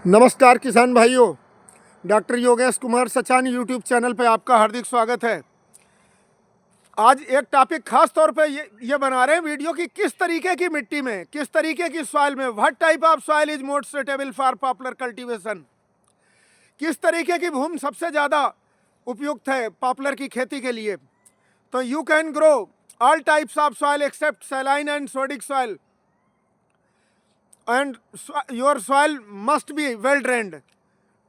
नमस्कार किसान भाइयों। Doctor Yogesh Kumar Sachan YouTube channel पे आपका हार्दिक स्वागत है। आज एक टॉपिक खास तौर पे ये बना रहे हैं वीडियो की, किस तरीके की मिट्टी में, किस तरीके की सॉइल में, what type of soil is most suitable for popular cultivation. किस तरीके की भूमि सबसे ज़्यादा उपयुक्त है पॉपुलर की खेती के लिए। तो you can grow all types of soil except saline and sodic soil and your soil must be well drained.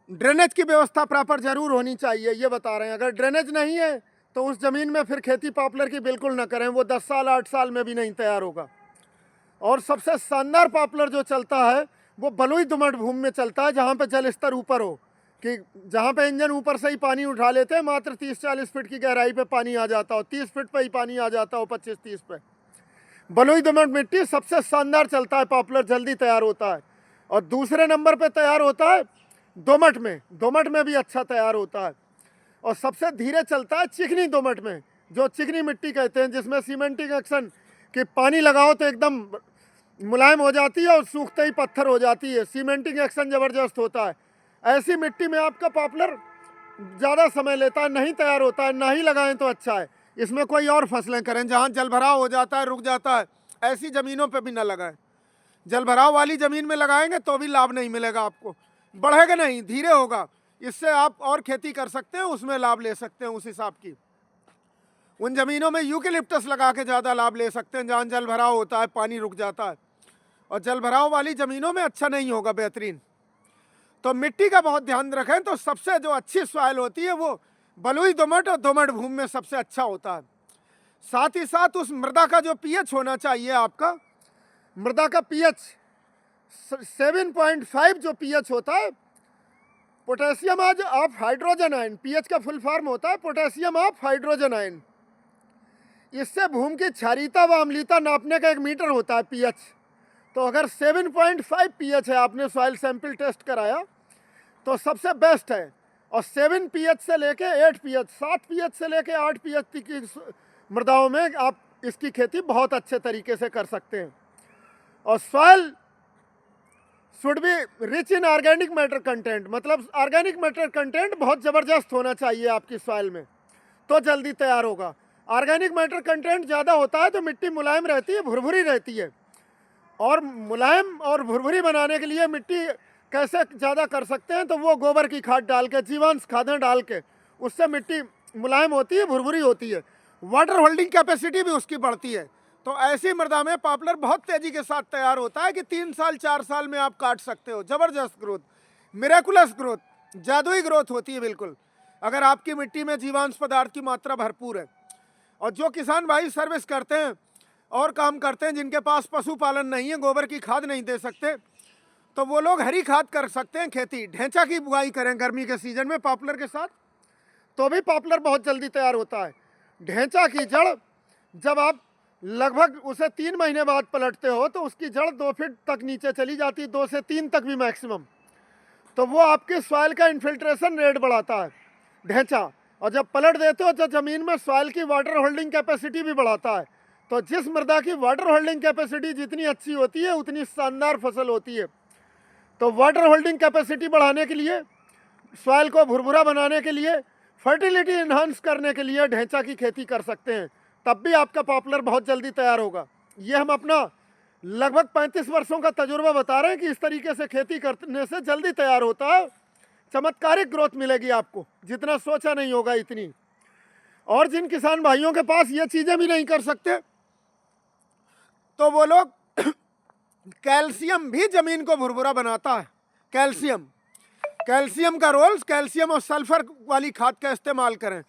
Drainage की व्यवस्था प्रॉपर जरूर होनी चाहिए, ये बता रहे हैं। अगर ड्रेनेज नहीं है तो उस ज़मीन में फिर खेती पॉपुलर की बिल्कुल ना करें, वो 10 साल 8 साल में भी नहीं तैयार होगा। और सबसे शानदार पॉपुलर जो चलता है वो बलुई दोमट भूमि में चलता है, जहाँ पे जल स्तर ऊपर हो, कि जहाँ पे इंजन ऊपर से ही पानी उठा लेते हैं, मात्र 30-40 फीट की गहराई पे पानी आ जाता हो, 30 फीट पे ही पानी आ जाता हो, 25-30 पे। बलुई दोमट मिट्टी सबसे शानदार चलता है, पॉपुलर जल्दी तैयार होता है। और दूसरे नंबर पे तैयार होता है दोमट में भी अच्छा तैयार होता है। और सबसे धीरे चलता है चिकनी दोमट में, जो चिकनी मिट्टी कहते हैं, जिसमें सीमेंटिंग एक्शन कि पानी लगाओ तो एकदम मुलायम हो जाती है और सूखते ही पत्थर हो जाती है, सीमेंटिंग एक्शन ज़बरदस्त होता है। ऐसी मिट्टी में आपका पॉपुलर ज़्यादा समय लेता है, नहीं तैयार होता है, ना ही लगाएं तो अच्छा है। इसमें कोई और फसलें करें, जहाँ जलभराव हो जाता है, रुक जाता है, ऐसी ज़मीनों पर भी ना लगाएं। जलभराव वाली ज़मीन में लगाएंगे तो भी लाभ नहीं मिलेगा आपको, बढ़ेगा नहीं, धीरे होगा। इससे आप और खेती कर सकते हैं, उसमें लाभ ले सकते हैं उस हिसाब की। उन ज़मीनों में यूकेलिप्टस लगा के ज़्यादा लाभ ले सकते हैं, जहाँ जलभराव होता है, पानी रुक जाता है। और जलभराव वाली ज़मीनों में अच्छा नहीं होगा बेहतरीन। तो मिट्टी का बहुत ध्यान रखें। तो सबसे जो अच्छी सॉइल होती है वो बलुई दोमट और दोमट भूमि में सबसे अच्छा होता है। साथ ही साथ उस मृदा का जो पीएच होना चाहिए, आपका मृदा का पीएच 7.5 जो पीएच होता है, पोटेशियम आज ऑफ हाइड्रोजन आयन, पीएच का फुल फॉर्म होता है पोटेशियम ऑफ हाइड्रोजन आयन। इससे भूमि की क्षारीयता व अम्लीयता नापने का एक मीटर होता है पीएच। तो अगर 7.5 पीएच है, आपने सॉइल सैंपल टेस्ट कराया तो सबसे बेस्ट है। और 7 पीएच से लेके 8 पीएच, 7 पीएच से लेके 8 पीएच की मृदाओं में आप इसकी खेती बहुत अच्छे तरीके से कर सकते हैं। और soil should be rich in organic matter content, मतलब ऑर्गेनिक मैटर कंटेंट बहुत ज़बरदस्त होना चाहिए आपकी सॉइल में, तो जल्दी तैयार होगा। ऑर्गेनिक मैटर कंटेंट ज़्यादा होता है तो मिट्टी मुलायम रहती है, भुरभुरी रहती है। और मुलायम और भुरभुरी बनाने के लिए मिट्टी कैसे ज़्यादा कर सकते हैं, तो वो गोबर की खाद डाल के, जीवांश खादें डाल के, उससे मिट्टी मुलायम होती है, भुरभुरी होती है, वाटर होल्डिंग कैपेसिटी भी उसकी बढ़ती है। तो ऐसी मृदा में पॉपुलर बहुत तेज़ी के साथ तैयार होता है कि 3 साल 4 साल में आप काट सकते हो। ज़बरदस्त ग्रोथ, मिरेकुलस ग्रोथ, जादुई ग्रोथ होती है बिल्कुल, अगर आपकी मिट्टी में जीवांश पदार्थ की मात्रा भरपूर है। और जो किसान भाई सर्विस करते हैं और काम करते हैं, जिनके पास पशुपालन नहीं है, गोबर की खाद नहीं दे सकते, तो वो लोग हरी खाद कर सकते हैं खेती। ढेंचा की बुआई करें गर्मी के सीजन में पॉपुलर के साथ, तो भी पॉपुलर बहुत जल्दी तैयार होता है। ढेंचा की जड़ जब आप लगभग उसे 3 महीने बाद पलटते हो तो उसकी जड़ 2 फीट तक नीचे चली जाती है, 2 से 3 तक भी मैक्सिमम। तो वो आपके सॉइल का इन्फिल्ट्रेशन रेट बढ़ाता है ढेंचा। और जब पलट देते हो तो ज़मीन में सॉइल की वाटर होल्डिंग कैपेसिटी भी बढ़ाता है। तो जिस मृदा की वाटर होल्डिंग कैपेसिटी जितनी अच्छी होती है उतनी शानदार फसल होती है। तो वाटर होल्डिंग कैपेसिटी बढ़ाने के लिए, सॉइल को भुरभुरा बनाने के लिए, फर्टिलिटी इन्हांस करने के लिए ढेंचा की खेती कर सकते हैं, तब भी आपका पॉपुलर बहुत जल्दी तैयार होगा। ये हम अपना लगभग 35 वर्षों का तजुर्बा बता रहे हैं कि इस तरीके से खेती करने से जल्दी तैयार होता है, चमत्कारिक ग्रोथ मिलेगी आपको, जितना सोचा नहीं होगा इतनी। और जिन किसान भाइयों के पास ये चीज़ें भी नहीं कर सकते, तो वो लोग कैल्शियम भी ज़मीन को भुरभुरा बनाता है। कैल्शियम का रोल, कैल्शियम और सल्फर वाली खाद का इस्तेमाल करें।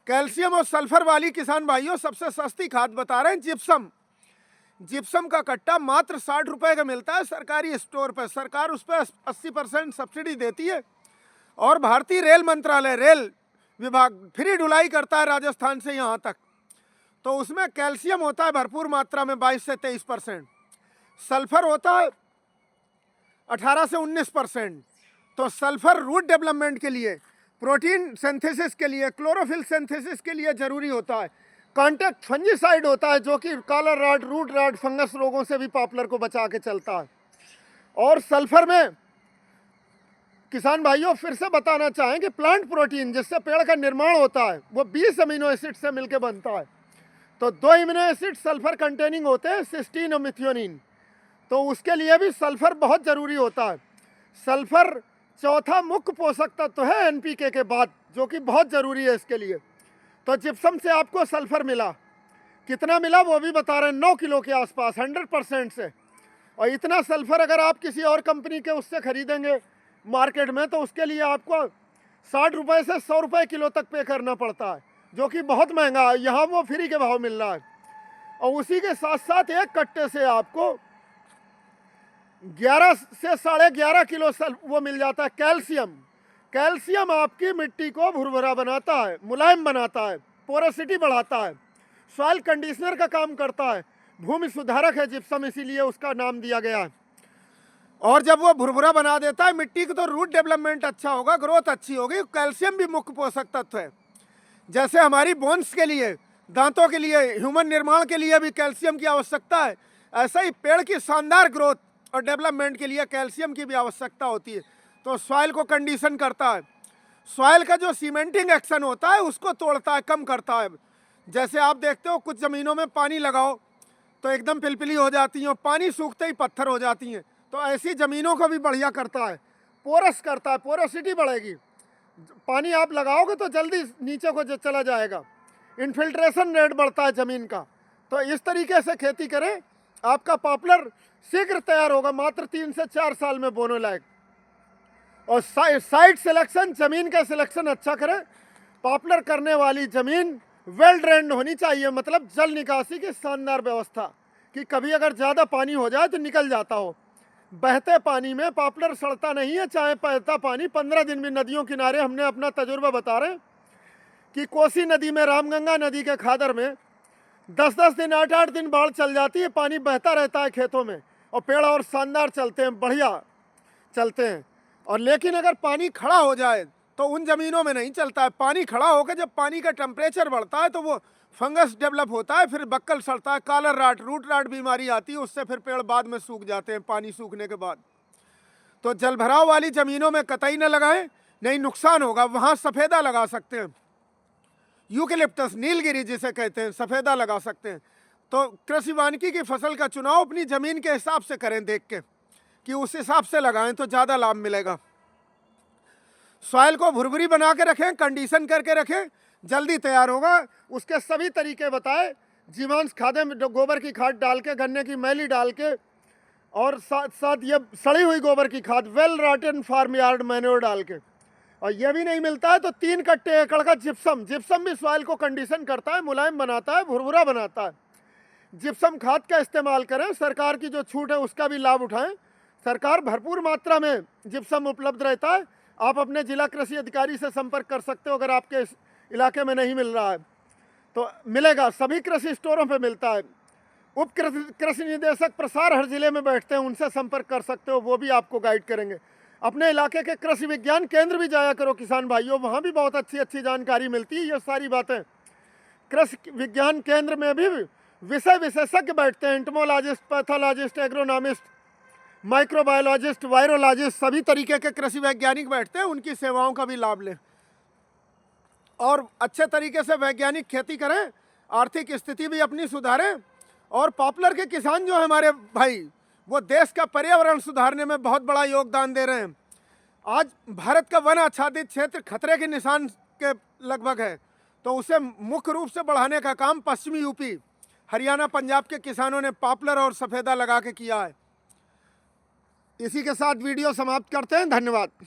कैल्शियम और सल्फर वाली किसान भाइयों सबसे सस्ती खाद बता रहे हैं जिप्सम। जिप्सम का कट्टा मात्र 60 रुपये का मिलता है सरकारी स्टोर पर। सरकार उस पर 80% सब्सिडी देती है। और भारतीय रेल मंत्रालय, रेल विभाग फ्री ढुलाई करता है राजस्थान से यहाँ तक। तो उसमें कैल्शियम होता है भरपूर मात्रा में, 22 से 23%। सल्फर होता है 18 से 19%। तो सल्फर रूट डेवलपमेंट के लिए, प्रोटीन सिंथेसिस के लिए, क्लोरोफिल सिंथेसिस के लिए ज़रूरी होता है। कॉन्टैक्ट फंजीसाइड होता है जो कि collar rot, root rot, fungus रोगों से भी पॉपुलर को बचा के चलता है। और सल्फर में किसान भाइयों फिर से बताना चाहें कि प्लांट प्रोटीन जिससे पेड़ का निर्माण होता है वो 20 अमीनो एसिड से मिलकर बनता है। तो 2 अमीनो एसिड सल्फर कंटेनिंग होते हैं, सिस्टीन और मिथियोनिन। तो उसके लिए भी सल्फर बहुत ज़रूरी होता है। सल्फर चौथा मुख्य पोषक तत्व है एनपीके के बाद, जो कि बहुत ज़रूरी है इसके लिए। तो जिप्सम से आपको सल्फर मिला, कितना मिला वो भी बता रहे हैं, 9 किलो के आसपास, 100% से। और इतना सल्फर अगर आप किसी और कंपनी के उससे खरीदेंगे मार्केट में तो उसके लिए आपको 60 रुपये से 100 रुपये किलो तक पे करना पड़ता है, जो कि बहुत महंगा है। यहाँ वो फ्री के भाव मिल रहा है। और उसी के साथ साथ एक कट्टे से आपको 11 से 11.5 किलो वो मिल जाता है कैल्शियम। कैल्शियम आपकी मिट्टी को भुरभुरा बनाता है, मुलायम बनाता है, पोरोसिटी बढ़ाता है, सॉइल कंडीशनर का काम करता है, भूमि सुधारक है जिप्सम, इसीलिए उसका नाम दिया गया है। और जब वो भुरभुरा बना देता है मिट्टी की तो रूट डेवलपमेंट अच्छा होगा, ग्रोथ अच्छी होगी। कैल्शियम भी मुख्य पोषक तत्व है। जैसे हमारी बोन्स के लिए, दांतों के लिए, ह्यूमन निर्माण के लिए भी कैल्शियम की आवश्यकता है, ऐसा ही पेड़ की शानदार ग्रोथ और डेवलपमेंट के लिए कैल्शियम की भी आवश्यकता होती है। तो सॉइल को कंडीशन करता है, सॉइल का जो सीमेंटिंग एक्शन होता है उसको तोड़ता है, कम करता है। जैसे आप देखते हो कुछ ज़मीनों में पानी लगाओ तो एकदम पिलपिली हो जाती हैं, पानी सूखते ही पत्थर हो जाती हैं। तो ऐसी ज़मीनों को भी बढ़िया करता है, पोरस करता है, पोरोसिटी बढ़ेगी। पानी आप लगाओगे तो जल्दी नीचे को चला जाएगा, इन्फिल्ट्रेशन रेट बढ़ता है ज़मीन का। तो इस तरीके से खेती करें, आपका पॉपुलर शीघ्र तैयार होगा, मात्र 3 से 4 साल में बोने लायक। और साइट सिलेक्शन, ज़मीन का सिलेक्शन अच्छा करें। पॉपुलर करने वाली ज़मीन वेल ड्रेन्ड होनी चाहिए, मतलब जल निकासी की शानदार व्यवस्था, कि कभी अगर ज़्यादा पानी हो जाए तो निकल जाता हो। बहते पानी में पॉपुलर सड़ता नहीं है, चाहे बहता पानी 15 दिन भी नदियों किनारे, हमने अपना तजुर्बा बता रहे हैं कि कोसी नदी में, रामगंगा नदी के खादर में 10-10 दिन, 8-8 दिन बाढ़ चल जाती है, पानी बहता रहता है खेतों में और पेड़ और शानदार चलते हैं, बढ़िया चलते हैं। और लेकिन अगर पानी खड़ा हो जाए तो उन ज़मीनों में नहीं चलता है। पानी खड़ा होकर जब पानी का टेम्परेचर बढ़ता है तो वो फंगस डेवलप होता है, फिर बक्कल सड़ता है, कॉलर राट, रूट राट बीमारी आती है, उससे फिर पेड़ बाद में सूख जाते हैं पानी सूखने के बाद। तो जलभराव वाली ज़मीनों में कतई न लगाएं, नहीं नुकसान होगा। वहाँ सफ़ेदा लगा सकते हैं, यूकेलिप्टस, नीलगिरी जिसे कहते हैं, सफ़ेदा लगा सकते हैं। तो कृषि वानिकी की फसल का चुनाव अपनी ज़मीन के हिसाब से करें, देख के कि उस हिसाब से लगाएं तो ज़्यादा लाभ मिलेगा। सॉइल को भुरभुरी बना के रखें, कंडीशन करके रखें, जल्दी तैयार होगा। उसके सभी तरीके बताए, जीवांश खादें में गोबर की खाद डाल के, गन्ने की मैली डाल के, और साथ साथ ये सड़ी हुई गोबर की खाद, well rotten farm yard manure डाल के। और ये भी नहीं मिलता है तो 3 कट्टे एकड़ का जिप्सम। जिप्सम भी सॉइल को कंडीशन करता है, मुलायम बनाता है, भुरभुरा बनाता है। जिप्सम खाद का इस्तेमाल करें, सरकार की जो छूट है उसका भी लाभ उठाएं। सरकार भरपूर मात्रा में जिप्सम उपलब्ध रहता है। आप अपने जिला कृषि अधिकारी से संपर्क कर सकते हो, अगर आपके इस इलाके में नहीं मिल रहा है तो मिलेगा, सभी कृषि स्टोरों पे मिलता है। उप कृषि निदेशक प्रसार हर जिले में बैठते हैं, उनसे संपर्क कर सकते हो, वो भी आपको गाइड करेंगे। अपने इलाके के कृषि विज्ञान केंद्र भी जाया करो किसान भाइयों, वहाँ भी बहुत अच्छी अच्छी जानकारी मिलती है। ये सारी बातें कृषि विज्ञान केंद्र में भी विषय विशेषज्ञ बैठते हैं, entomologist, pathologist, agronomist, microbiologist, virologist, सभी तरीके के कृषि वैज्ञानिक बैठते हैं। उनकी सेवाओं का भी लाभ लें और अच्छे तरीके से वैज्ञानिक खेती करें, आर्थिक स्थिति भी अपनी सुधारें। और पॉपुलर के किसान जो है हमारे भाई, वो देश का पर्यावरण सुधारने में बहुत बड़ा योगदान दे रहे हैं। आज भारत का वन आच्छादित क्षेत्र खतरे के निशान के लगभग है, तो उसे मुख्य रूप से बढ़ाने का काम पश्चिमी यूपी, हरियाणा, पंजाब के किसानों ने पॉपुलर और सफ़ेदा लगा के किया है। इसी के साथ वीडियो समाप्त करते हैं। धन्यवाद।